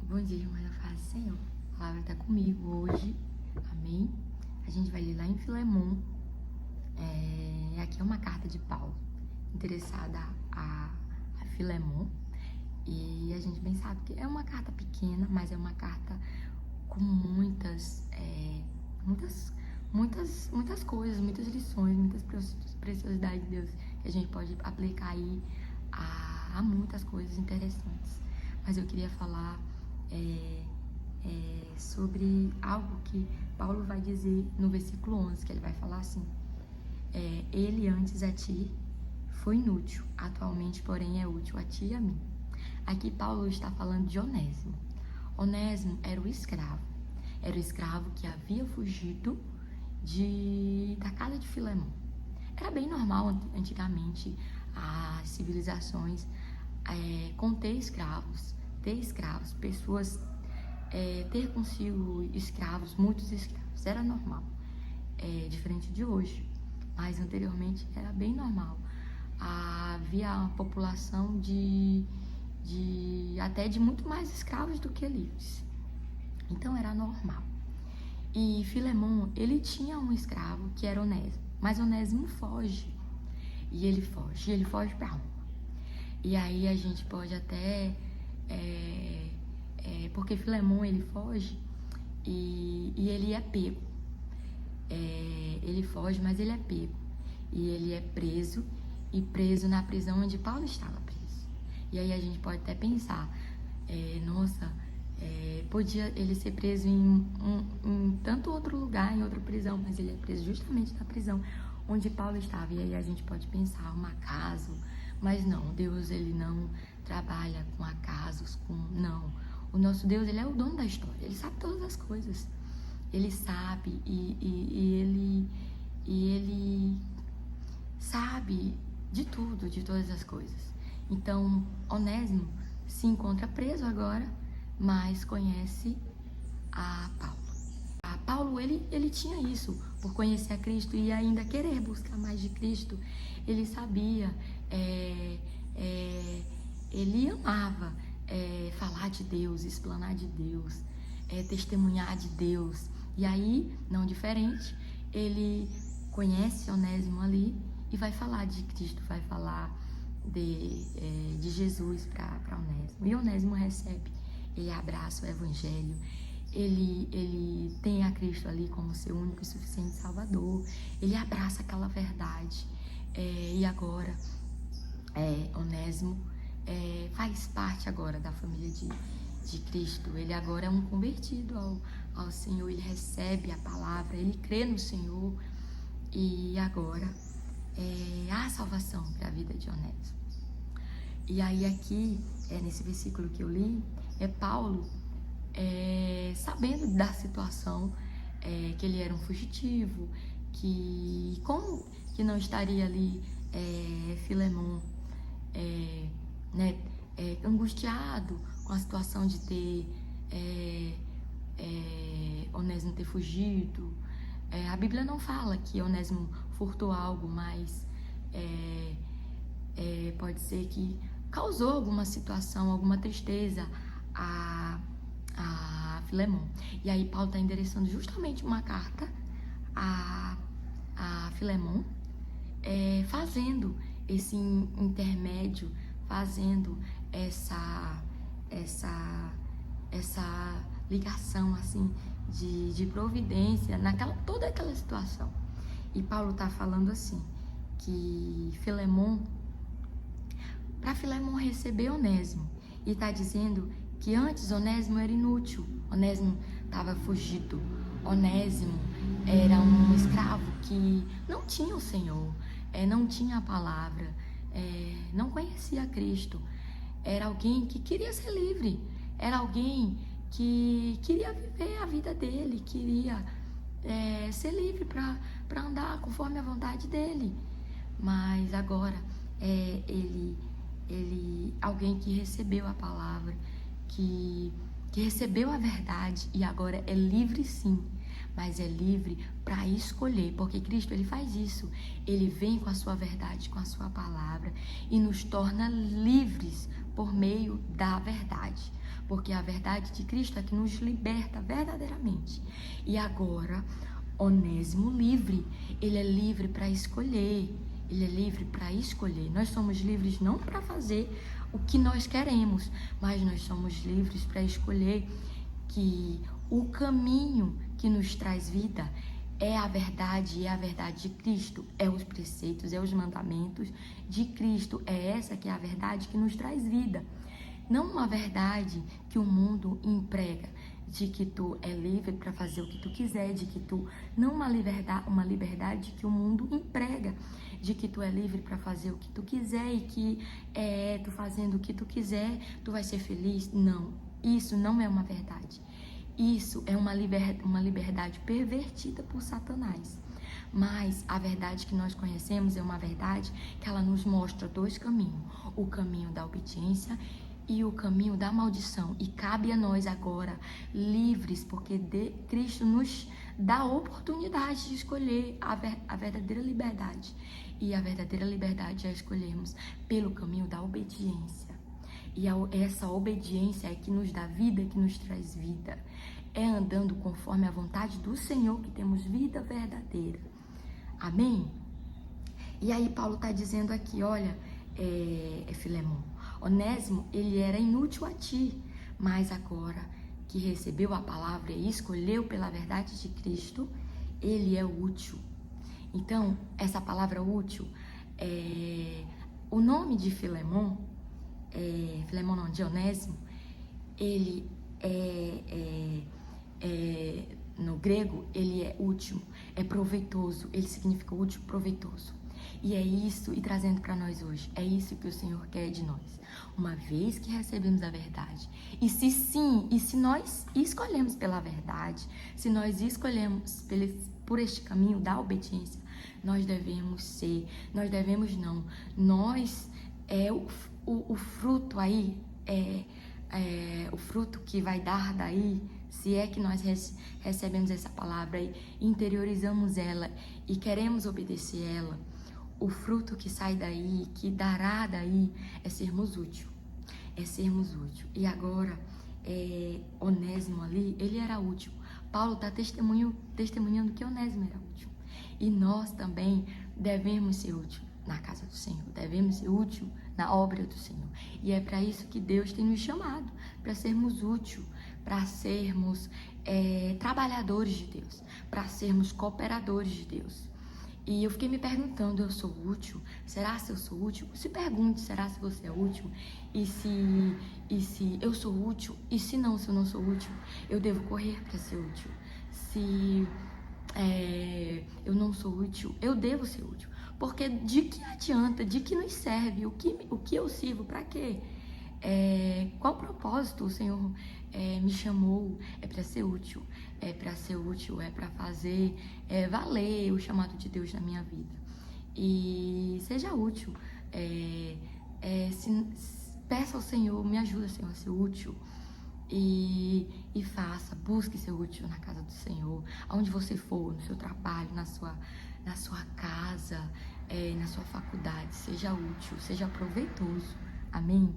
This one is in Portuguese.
Bom dia, irmã da paz do Senhor. A palavra está comigo hoje, amém? A gente vai ler lá em Filemon. Aqui é uma carta de Paulo, interessada a Filemon. E a gente bem sabe que é uma carta pequena, mas é uma carta com muitas coisas, muitas lições, muitas preciosidades de Deus que a gente pode aplicar aí a muitas coisas interessantes. Mas eu queria falar sobre algo que Paulo vai dizer no versículo 11, que ele vai falar assim: ele antes a ti foi inútil, atualmente, porém, é útil a ti e a mim. Aqui Paulo está falando de Onésimo. Onésimo era o escravo que havia fugido da casa de Filemon. Era bem normal antigamente as civilizações ter escravos, pessoas ter consigo escravos, muitos escravos. Era normal, diferente de hoje, mas anteriormente era bem normal. Havia uma população até de muito mais escravos do que livres. Então era normal. E Filemon, ele tinha um escravo que era Onésimo, mas Onésimo foge. E ele foge para Roma. E aí a gente pode até porque Filemon, ele foge e ele é pego. Ele foge, mas ele é pego. E ele é preso na prisão onde Paulo estava preso. E aí a gente pode até pensar, podia ele ser preso em tanto outro lugar, em outra prisão, mas ele é preso justamente na prisão onde Paulo estava. E aí a gente pode pensar um acaso, mas não, Deus, ele não trabalha com acasos, não. O nosso Deus, ele é o dono da história, ele sabe todas as coisas. Ele sabe e ele sabe de tudo, de todas as coisas. Então, Onésimo se encontra preso agora, mas conhece a Paulo. Paulo, ele tinha isso, por conhecer a Cristo e ainda querer buscar mais de Cristo. Ele sabia, ele amava falar de Deus, explanar de Deus, testemunhar de Deus. E aí, não diferente, ele conhece Onésimo ali e vai falar de Cristo, vai falar de Jesus para Onésimo. E Onésimo recebe, ele abraça o Evangelho, ele tem a Cristo ali como seu único e suficiente Salvador, ele abraça aquela verdade. E agora, Onésimo faz parte agora da família de Cristo. Ele agora é um convertido ao Senhor, ele recebe a palavra, ele crê no Senhor. E agora há salvação para a vida de Onésimo. E aí aqui, nesse versículo que eu li, Paulo, sabendo da situação, que ele era um fugitivo, que como que não estaria ali Filemon, angustiado com a situação de ter Onésimo ter fugido. A Bíblia não fala que Onésimo furtou algo, mas pode ser que causou alguma situação, alguma tristeza a Filemon. E aí Paulo está endereçando justamente uma carta a Filemon, fazendo esse intermédio, fazendo essa ligação assim de providência toda aquela situação. E Paulo está falando assim, que para Filemon receber Onésimo, e está dizendo que antes Onésimo era inútil, Onésimo estava fugido, Onésimo era um escravo que não tinha o Senhor, não tinha a palavra, não conhecia Cristo, era alguém que queria ser livre, era alguém que queria viver a vida dele, queria ser livre para andar conforme a vontade dele. Mas agora alguém que recebeu a palavra, que recebeu a verdade e agora é livre sim, mas é livre para escolher, porque Cristo, ele faz isso. Ele vem com a sua verdade, com a sua palavra e nos torna livres por meio da verdade, porque a verdade de Cristo é que nos liberta verdadeiramente. E agora, Onésimo livre, ele é livre para escolher, ele é livre para escolher. Nós somos livres não para fazer o que nós queremos, mas nós somos livres para escolher que o caminho que nos traz vida é a verdade, é a verdade de Cristo, é os preceitos, é os mandamentos de Cristo, é essa que é a verdade que nos traz vida. Não uma verdade que o mundo emprega, de que tu é livre para fazer o que tu quiser, de que tu não uma liberdade que o mundo emprega, de que tu é livre para fazer o que tu quiser e que tu fazendo o que tu quiser, tu vai ser feliz. Não, isso não é uma verdade. Isso é uma liberdade pervertida por Satanás. Mas a verdade que nós conhecemos é uma verdade que ela nos mostra dois caminhos: o caminho da obediência e o caminho da maldição. E cabe a nós agora, livres, porque Cristo nos dá a oportunidade de escolher a verdadeira liberdade. E a verdadeira liberdade é escolhermos pelo caminho da obediência. E essa obediência é que nos dá vida, que nos traz vida. É andando conforme a vontade do Senhor que temos vida verdadeira. Amém? E aí Paulo está dizendo aqui, olha, Filemon, Onésimo, ele era inútil a ti, mas agora que recebeu a palavra e escolheu pela verdade de Cristo, ele é útil. Então, essa palavra útil, o nome de Filemon não, de Onésimo, ele no grego, ele é útil, é proveitoso, ele significa útil, proveitoso. E é isso, e trazendo para nós hoje, é isso que o Senhor quer de nós. Uma vez que recebemos a verdade, e se nós escolhemos pela verdade, se nós escolhemos por este caminho da obediência, nós o fruto aí, o fruto que vai dar daí, se é que nós recebemos essa palavra e interiorizamos ela e queremos obedecer ela, o fruto que sai daí, que dará daí, é sermos útil. É sermos útil. E agora, Onésimo ali, ele era útil. Paulo está testemunhando que Onésimo era útil. E nós também devemos ser útil na casa do Senhor. Devemos ser útil na obra do Senhor. E é para isso que Deus tem nos chamado, para sermos útil, para sermos trabalhadores de Deus, para sermos cooperadores de Deus. E eu fiquei me perguntando, eu sou útil? Será se eu sou útil? Se pergunte, será se você é útil? E se eu sou útil? E se eu não sou útil? Eu devo correr para ser útil. Se eu não sou útil, eu devo ser útil. Porque de que adianta, de que nos serve, o que eu sirvo, para quê? Qual propósito o Senhor me chamou? É para ser útil, é para fazer valer o chamado de Deus na minha vida. E seja útil, peça ao Senhor, me ajuda, Senhor, a ser útil. E busque ser útil na casa do Senhor, aonde você for, no seu trabalho, na sua casa, na sua faculdade, seja útil, seja proveitoso. Amém?